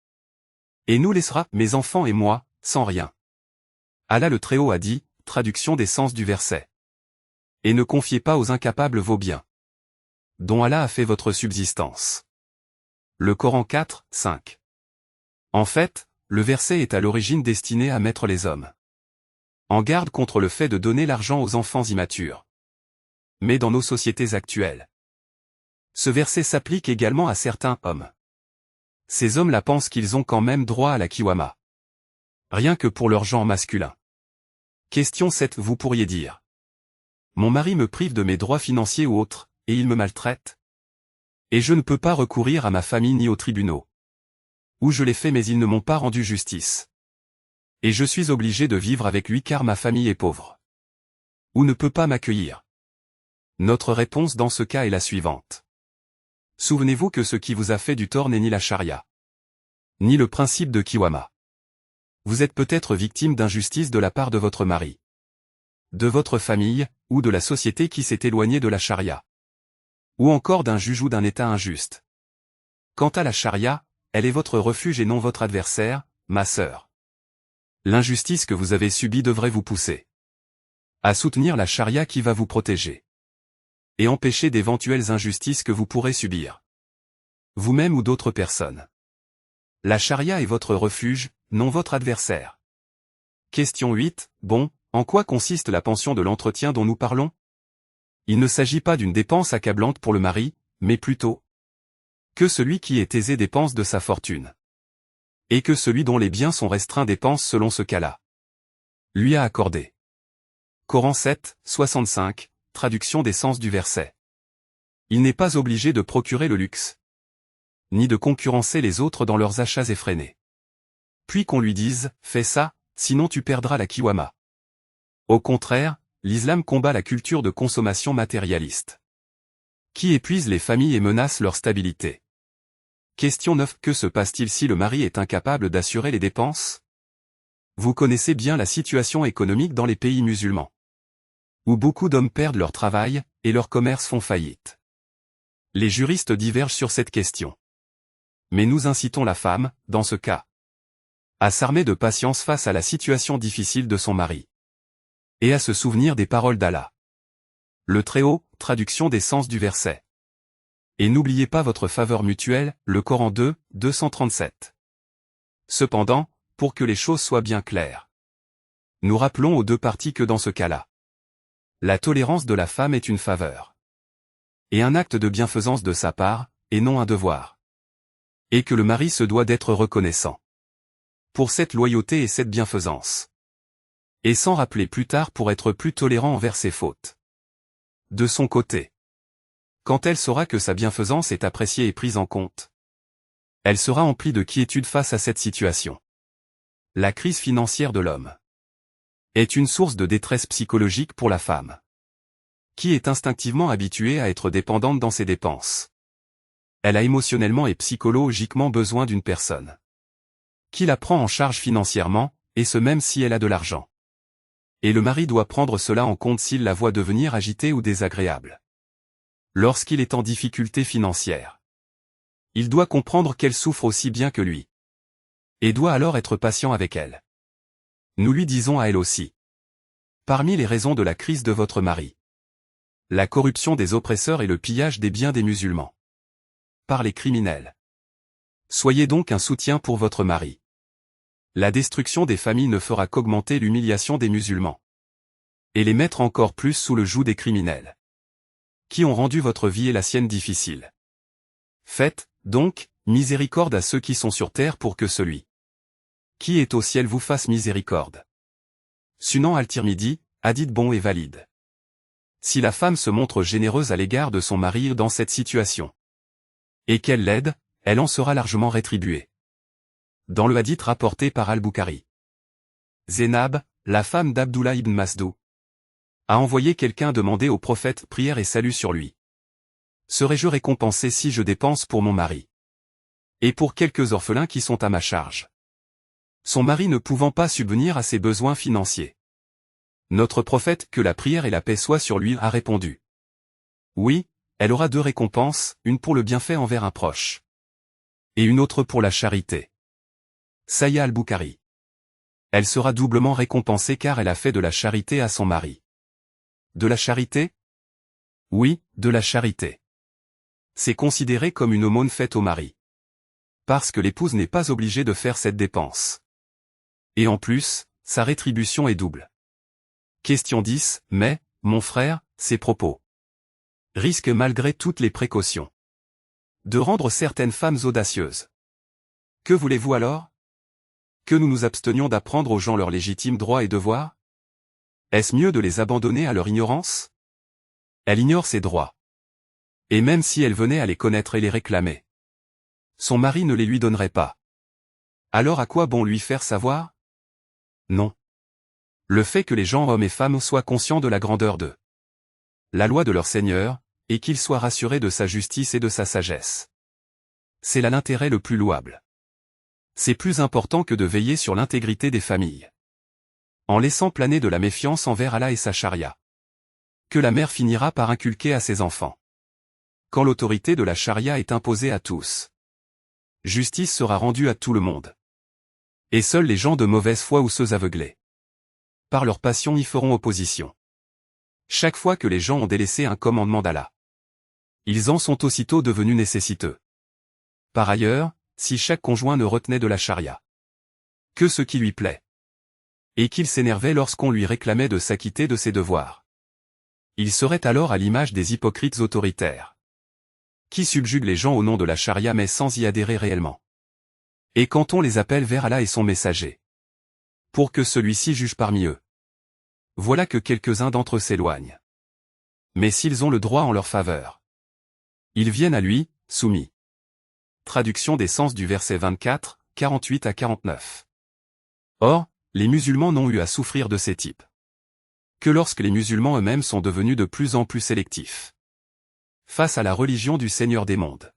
[SPEAKER 1] Et nous laissera, mes enfants et moi, sans rien. Allah le Très-Haut a dit, traduction des sens du verset. Et ne confiez pas aux incapables vos biens, dont Allah a fait votre subsistance. Le Coran 4, 5. En fait, le verset est à l'origine destiné à mettre les hommes en garde contre le fait de donner l'argent aux enfants immatures. Mais dans nos sociétés actuelles, ce verset s'applique également à certains hommes. Ces hommes-là pensent qu'ils ont quand même droit à la Kiwama. Rien que pour leur genre masculin. Question 7. Vous pourriez dire. Mon mari me prive de mes droits financiers ou autres, et il me maltraite. Et je ne peux pas recourir à ma famille ni aux tribunaux. Ou je l'ai fait mais ils ne m'ont pas rendu justice. Et je suis obligé de vivre avec lui car ma famille est pauvre. Ou ne peut pas m'accueillir. Notre réponse dans ce cas est la suivante. Souvenez-vous que ce qui vous a fait du tort n'est ni la charia, ni le principe de Kiwama. Vous êtes peut-être victime d'injustice de la part de votre mari, de votre famille, ou de la société qui s'est éloignée de la charia. Ou encore d'un juge ou d'un État injuste. Quant à la charia, elle est votre refuge et non votre adversaire, ma sœur. L'injustice que vous avez subie devrait vous pousser à soutenir la charia qui va vous protéger et empêcher d'éventuelles injustices que vous pourrez subir, vous-même ou d'autres personnes. La charia est votre refuge, non votre adversaire. Question 8. Bon, en quoi consiste la pension de l'entretien dont nous parlons? Il ne s'agit pas d'une dépense accablante pour le mari, mais plutôt que celui qui est aisé dépense de sa fortune. Et que celui dont les biens sont restreints dépense selon ce cas-là. Lui a accordé. Coran 7, 65, traduction des sens du verset. Il n'est pas obligé de procurer le luxe, ni de concurrencer les autres dans leurs achats effrénés. Puis qu'on lui dise, fais ça, sinon tu perdras la Kiwama. Au contraire, l'islam combat la culture de consommation matérialiste, qui épuise les familles et menace leur stabilité. Question 9. Que se passe-t-il si le mari est incapable d'assurer les dépenses? Vous connaissez bien la situation économique dans les pays musulmans, où beaucoup d'hommes perdent leur travail, et leurs commerces font faillite. Les juristes divergent sur cette question. Mais nous incitons la femme, dans ce cas, À s'armer de patience face à la situation difficile de son mari. Et à se souvenir des paroles d'Allah. Le Très-Haut, traduction des sens du verset. Et n'oubliez pas votre faveur mutuelle, le Coran 2, 237. Cependant, pour que les choses soient bien claires, nous rappelons aux deux parties que dans ce cas-là, la tolérance de la femme est une faveur. Et un acte de bienfaisance de sa part, et non un devoir. Et que le mari se doit d'être reconnaissant pour cette loyauté et cette bienfaisance. Et s'en rappeler plus tard pour être plus tolérant envers ses fautes. De son côté, quand elle saura que sa bienfaisance est appréciée et prise en compte, elle sera emplie de quiétude face à cette situation. La crise financière de l'homme est une source de détresse psychologique pour la femme, qui est instinctivement habituée à être dépendante dans ses dépenses. Elle a émotionnellement et psychologiquement besoin d'une personne qui la prend en charge financièrement, et ce même si elle a de l'argent. Et le mari doit prendre cela en compte s'il la voit devenir agitée ou désagréable. Lorsqu'il est en difficulté financière, il doit comprendre qu'elle souffre aussi bien que lui. Et doit alors être patient avec elle. Nous lui disons à elle aussi. Parmi les raisons de la crise de votre mari, la corruption des oppresseurs et le pillage des biens des musulmans par les criminels. Soyez donc un soutien pour votre mari. La destruction des familles ne fera qu'augmenter l'humiliation des musulmans et les mettre encore plus sous le joug des criminels qui ont rendu votre vie et la sienne difficile. Faites, donc, miséricorde à ceux qui sont sur terre pour que celui qui est au ciel vous fasse miséricorde. Sunan al-Tirmidhi, hadith bon et valide. Si la femme se montre généreuse à l'égard de son mari dans cette situation, et qu'elle l'aide, elle en sera largement rétribuée. Dans le hadith rapporté par Al-Bukhari, Zainab, la femme d'Abdullah ibn Mas'ud, a envoyé quelqu'un demander au prophète prière et salut sur lui. Serais-je récompensé si je dépense pour mon mari et pour quelques orphelins qui sont à ma charge? Son mari ne pouvant pas subvenir à ses besoins financiers. Notre prophète, que la prière et la paix soient sur lui, a répondu. Oui, elle aura deux récompenses, une pour le bienfait envers un proche, et une autre pour la charité. Sahih al-Bukhari. Elle sera doublement récompensée car elle a fait de la charité à son mari. De la charité? Oui, de la charité. C'est considéré comme une aumône faite au mari. Parce que l'épouse n'est pas obligée de faire cette dépense. Et en plus, sa rétribution est double. Question 10, mais, mon frère, ces propos risquent malgré toutes les précautions de rendre certaines femmes audacieuses. Que voulez-vous alors? Que nous nous abstenions d'apprendre aux gens leurs légitimes droits et devoirs? Est-ce mieux de les abandonner à leur ignorance? Elle ignore ses droits. Et même si elle venait à les connaître et les réclamer, son mari ne les lui donnerait pas. Alors à quoi bon lui faire savoir? Non. Le fait que les gens hommes et femmes soient conscients de la grandeur de la loi de leur Seigneur, et qu'ils soient rassurés de sa justice et de sa sagesse. C'est là l'intérêt le plus louable. C'est plus important que de veiller sur l'intégrité des familles. En laissant planer de la méfiance envers Allah et sa charia, que la mère finira par inculquer à ses enfants. Quand l'autorité de la charia est imposée à tous, justice sera rendue à tout le monde. Et seuls les gens de mauvaise foi ou ceux aveuglés par leur passion y feront opposition. Chaque fois que les gens ont délaissé un commandement d'Allah, ils en sont aussitôt devenus nécessiteux. Par ailleurs, si chaque conjoint ne retenait de la charia que ce qui lui plaît, et qu'il s'énervait lorsqu'on lui réclamait de s'acquitter de ses devoirs, il serait alors à l'image des hypocrites autoritaires, qui subjuguent les gens au nom de la charia mais sans y adhérer réellement. Et quand on les appelle vers Allah et son messager, pour que celui-ci juge parmi eux, voilà que quelques-uns d'entre eux s'éloignent. Mais s'ils ont le droit en leur faveur, ils viennent à lui, soumis. Traduction des sens du verset 24, 48 à 49. Or, les musulmans n'ont eu à souffrir de ces types que lorsque les musulmans eux-mêmes sont devenus de plus en plus sélectifs face à la religion du Seigneur des mondes.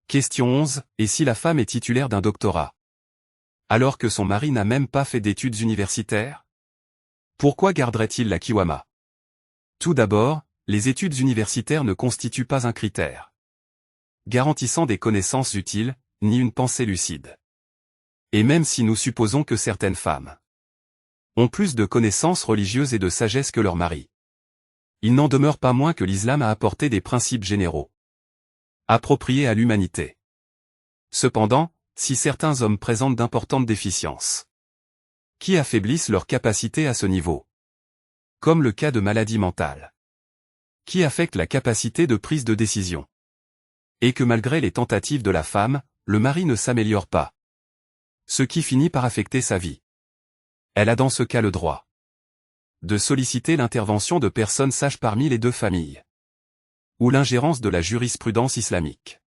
[SPEAKER 1] Question 11, et si la femme est titulaire d'un doctorat, alors que son mari n'a même pas fait d'études universitaires? Pourquoi garderait-il la qiwama? Tout d'abord, les études universitaires ne constituent pas un critère garantissant des connaissances utiles, ni une pensée lucide. Et même si nous supposons que certaines femmes ont plus de connaissances religieuses et de sagesse que leurs maris, il n'en demeure pas moins que l'islam a apporté des principes généraux, appropriés à l'humanité. Cependant, si certains hommes présentent d'importantes déficiences, qui affaiblissent leur capacité à ce niveau, comme le cas de maladies mentales, qui affectent la capacité de prise de décision, et que malgré les tentatives de la femme, le mari ne s'améliore pas, ce qui finit par affecter sa vie, elle a dans ce cas le droit de solliciter l'intervention de personnes sages parmi les deux familles, ou l'ingérence de la jurisprudence islamique.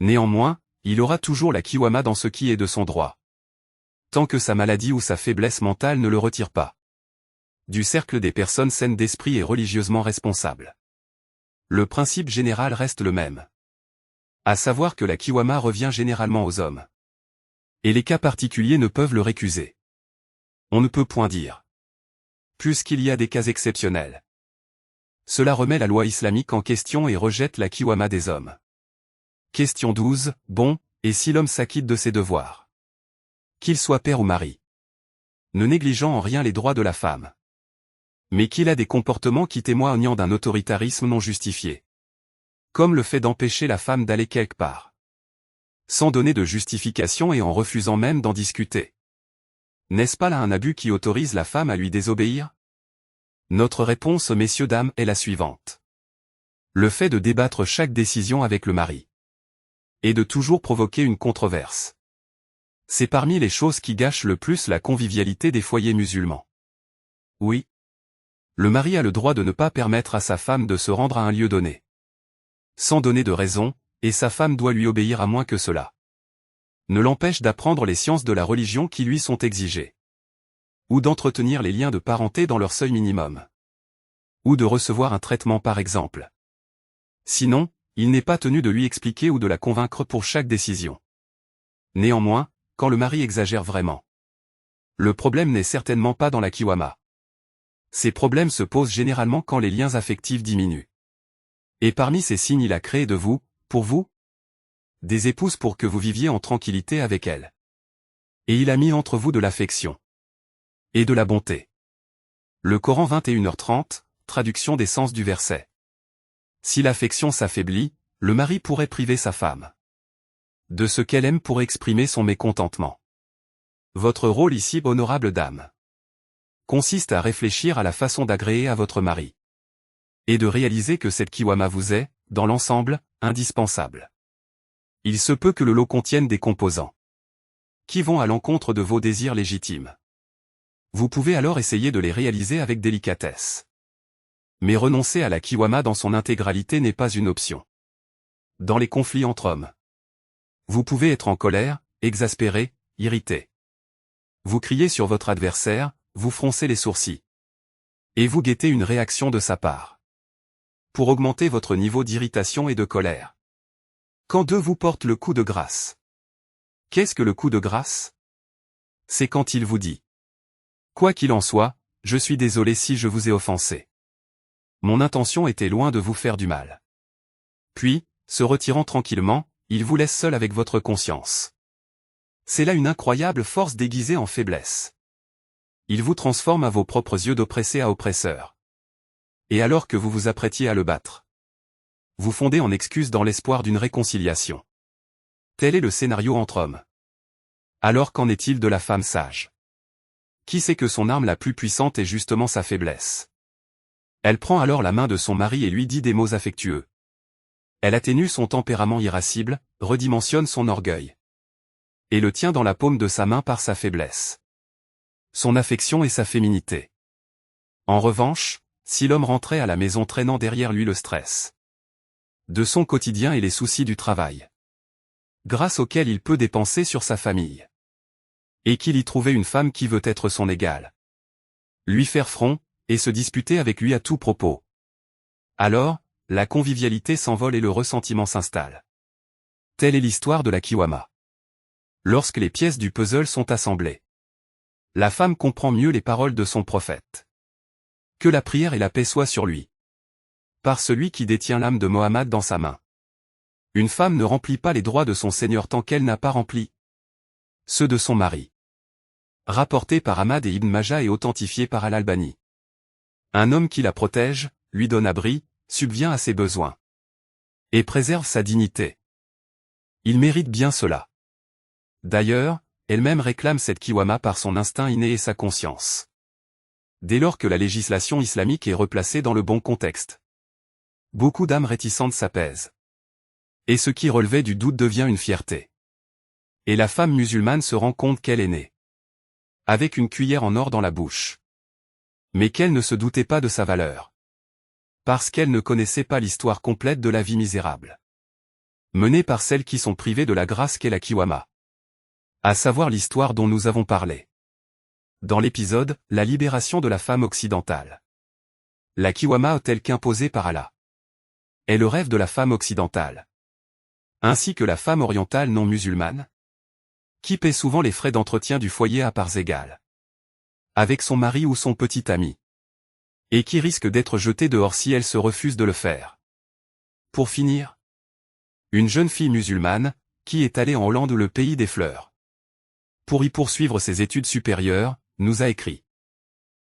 [SPEAKER 1] Néanmoins, il aura toujours la qiwama dans ce qui est de son droit, tant que sa maladie ou sa faiblesse mentale ne le retire pas du cercle des personnes saines d'esprit et religieusement responsables. Le principe général reste le même, à savoir que la qiwama revient généralement aux hommes, et les cas particuliers ne peuvent le récuser. On ne peut point dire, puisqu'il y a des cas exceptionnels. Cela remet la loi islamique en question et rejette la qiwama des hommes. Question 12. Bon, et si l'homme s'acquitte de ses devoirs, qu'il soit père ou mari, ne négligeant en rien les droits de la femme, mais qu'il a des comportements qui témoignent d'un autoritarisme non justifié, comme le fait d'empêcher la femme d'aller quelque part, sans donner de justification et en refusant même d'en discuter. N'est-ce pas là un abus qui autorise la femme à lui désobéir? Notre réponse, messieurs dames, est la suivante. Le fait de débattre chaque décision avec le mari, et de toujours provoquer une controverse, c'est parmi les choses qui gâchent le plus la convivialité des foyers musulmans. Oui. Le mari a le droit de ne pas permettre à sa femme de se rendre à un lieu donné, sans donner de raison, et sa femme doit lui obéir à moins que cela ne l'empêche d'apprendre les sciences de la religion qui lui sont exigées, ou d'entretenir les liens de parenté dans leur seuil minimum, ou de recevoir un traitement par exemple. Sinon, il n'est pas tenu de lui expliquer ou de la convaincre pour chaque décision. Néanmoins, quand le mari exagère vraiment, le problème n'est certainement pas dans la qiwama. Ces problèmes se posent généralement quand les liens affectifs diminuent. Et parmi ces signes, il a créé de vous, pour vous, des épouses pour que vous viviez en tranquillité avec elles. Et il a mis entre vous de l'affection et de la bonté. Le Coran 21h30, traduction des sens du verset. Si l'affection s'affaiblit, le mari pourrait priver sa femme de ce qu'elle aime pour exprimer son mécontentement. Votre rôle ici, honorable dame, consiste à réfléchir à la façon d'agréer à votre mari, et de réaliser que cette qiwama vous est, dans l'ensemble, indispensable. Il se peut que le lot contienne des composants qui vont à l'encontre de vos désirs légitimes. Vous pouvez alors essayer de les réaliser avec délicatesse. Mais renoncer à la qiwama dans son intégralité n'est pas une option. Dans les conflits entre hommes, vous pouvez être en colère, exaspéré, irrité. Vous criez sur votre adversaire, vous froncez les sourcils, et vous guettez une réaction de sa part, pour augmenter votre niveau d'irritation et de colère. Quand deux vous portent le coup de grâce. Qu'est-ce que le coup de grâce? C'est quand il vous dit: quoi qu'il en soit, je suis désolé si je vous ai offensé. Mon intention était loin de vous faire du mal. Puis, se retirant tranquillement, il vous laisse seul avec votre conscience. C'est là une incroyable force déguisée en faiblesse. Il vous transforme à vos propres yeux d'oppressé à oppresseur. Et alors que vous vous apprêtiez à le battre, vous fondez en excuses dans l'espoir d'une réconciliation. Tel est le scénario entre hommes. Alors qu'en est-il de la femme sage? Qui sait que son arme la plus puissante est justement sa faiblesse? Elle prend alors la main de son mari et lui dit des mots affectueux. Elle atténue son tempérament irascible, redimensionne son orgueil, et le tient dans la paume de sa main par sa faiblesse, son affection et sa féminité. En revanche, si l'homme rentrait à la maison traînant derrière lui le stress de son quotidien et les soucis du travail, grâce auxquels il peut dépenser sur sa famille, et qu'il y trouvait une femme qui veut être son égale, lui faire front, et se disputer avec lui à tout propos, alors, la convivialité s'envole et le ressentiment s'installe. Telle est l'histoire de la qiwama. Lorsque les pièces du puzzle sont assemblées, la femme comprend mieux les paroles de son prophète. Que la prière et la paix soient sur lui. Par celui qui détient l'âme de Mohammed dans sa main. Une femme ne remplit pas les droits de son Seigneur tant qu'elle n'a pas rempli Ceux de son mari. Rapportés par Ahmad et Ibn Majah et authentifiés par Al-Albani. Un homme qui la protège, lui donne abri, subvient à ses besoins. Et préserve sa dignité. Il mérite bien cela. D'ailleurs, elle-même réclame cette qiwama par son instinct inné et sa conscience. Dès lors que la législation islamique est replacée dans le bon contexte. Beaucoup d'âmes réticentes s'apaisent. Et ce qui relevait du doute devient une fierté. Et la femme musulmane se rend compte qu'elle est née avec une cuillère en or dans la bouche. Mais qu'elle ne se doutait pas de sa valeur. Parce qu'elle ne connaissait pas l'histoire complète de la vie misérable. Menée par celles qui sont privées de la grâce qu'est la qiwama. À savoir l'histoire dont nous avons parlé. Dans l'épisode, la libération de la femme occidentale. La qiwama telle qu'imposée par Allah. Est le rêve de la femme occidentale. Ainsi que la femme orientale non musulmane. Qui paie souvent les frais d'entretien du foyer à parts égales. Avec son mari ou son petit ami. Et qui risque d'être jetée dehors si elle se refuse de le faire. Pour finir. Une jeune fille musulmane, qui est allée en Hollande, le pays des fleurs. Pour y poursuivre ses études supérieures, nous a écrit.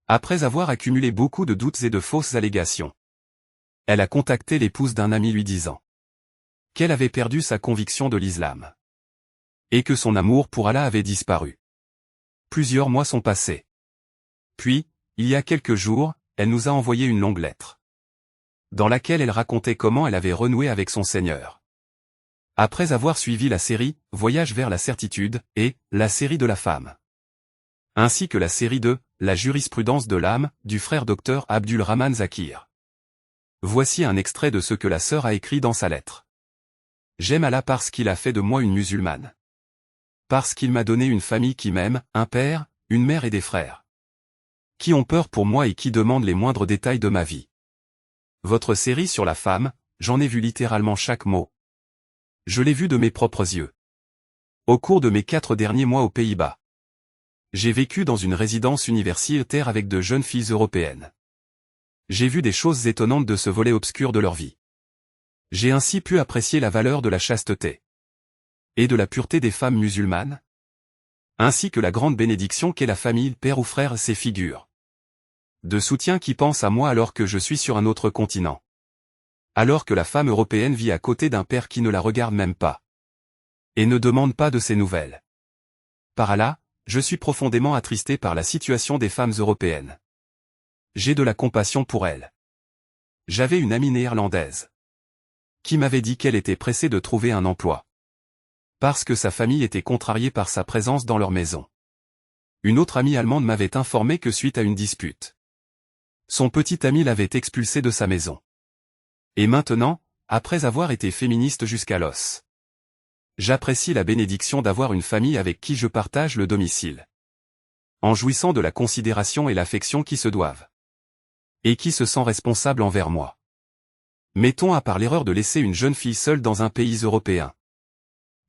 [SPEAKER 1] Après avoir accumulé beaucoup de doutes et de fausses allégations. Elle a contacté l'épouse d'un ami lui disant qu'elle avait perdu sa conviction de l'islam. Et que son amour pour Allah avait disparu. Plusieurs mois sont passés. Puis, il y a quelques jours, elle nous a envoyé une longue lettre. Dans laquelle elle racontait comment elle avait renoué avec son Seigneur. Après avoir suivi la série « Voyage vers la certitude » et « La série de la femme ». Ainsi que la série de « La jurisprudence de l'âme » du frère Dr Abdul Rahman Zakir. Voici un extrait de ce que la sœur a écrit dans sa lettre. J'aime Allah parce qu'il a fait de moi une musulmane. Parce qu'il m'a donné une famille qui m'aime, un père, une mère et des frères. Qui ont peur pour moi et qui demandent les moindres détails de ma vie. Votre série sur la femme, j'en ai vu littéralement chaque mot. Je l'ai vu de mes propres yeux. Au cours de mes 4 derniers mois aux Pays-Bas. J'ai vécu dans une résidence universitaire avec de jeunes filles européennes. J'ai vu des choses étonnantes de ce volet obscur de leur vie. J'ai ainsi pu apprécier la valeur de la chasteté. Et de la pureté des femmes musulmanes. Ainsi que la grande bénédiction qu'est la famille, père ou frère, ces figures. De soutien qui pensent à moi alors que je suis sur un autre continent. Alors que la femme européenne vit à côté d'un père qui ne la regarde même pas. Et ne demande pas de ses nouvelles. Par Allah, je suis profondément attristé par la situation des femmes européennes. J'ai de la compassion pour elles. J'avais une amie néerlandaise. Qui m'avait dit qu'elle était pressée de trouver un emploi. Parce que sa famille était contrariée par sa présence dans leur maison. Une autre amie allemande m'avait informé que suite à une dispute. Son petit ami l'avait expulsée de sa maison. Et maintenant, après avoir été féministe jusqu'à l'os. J'apprécie la bénédiction d'avoir une famille avec qui je partage le domicile. En jouissant de la considération et l'affection qui se doivent. Et qui se sent responsable envers moi. Mettons à part l'erreur de laisser une jeune fille seule dans un pays européen.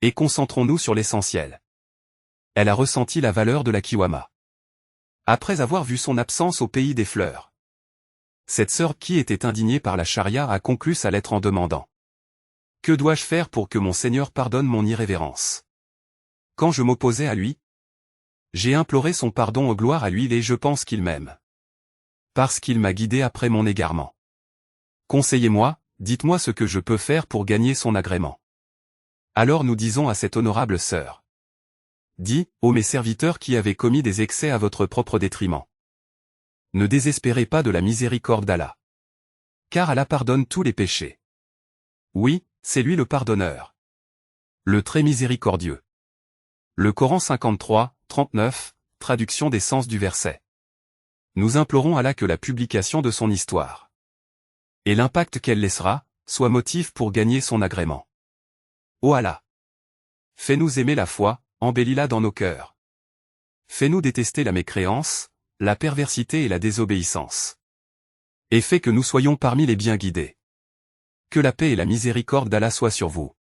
[SPEAKER 1] Et concentrons-nous sur l'essentiel. Elle a ressenti la valeur de la qiwama. Après avoir vu son absence au pays des fleurs. Cette sœur qui était indignée par la charia a conclu sa lettre en demandant. Que dois-je faire pour que mon Seigneur pardonne mon irrévérence? Quand je m'opposais à lui, j'ai imploré son pardon, gloire à lui, et je pense qu'il m'aime. Parce qu'il m'a guidé après mon égarement. Conseillez-moi, dites-moi ce que je peux faire pour gagner son agrément. Alors nous disons à cette honorable sœur. Dis, ô mes serviteurs qui avez commis des excès à votre propre détriment. Ne désespérez pas de la miséricorde d'Allah. Car Allah pardonne tous les péchés. Oui, c'est lui le pardonneur. Le très miséricordieux. Le Coran 53, 39, traduction des sens du verset. Nous implorons Allah que la publication de son histoire et l'impact qu'elle laissera soit motif pour gagner son agrément. Ô Allah, fais-nous aimer la foi, embellis-la dans nos cœurs. Fais-nous détester la mécréance, la perversité et la désobéissance. Et fais que nous soyons parmi les bien guidés. Que la paix et la miséricorde d'Allah soient sur vous.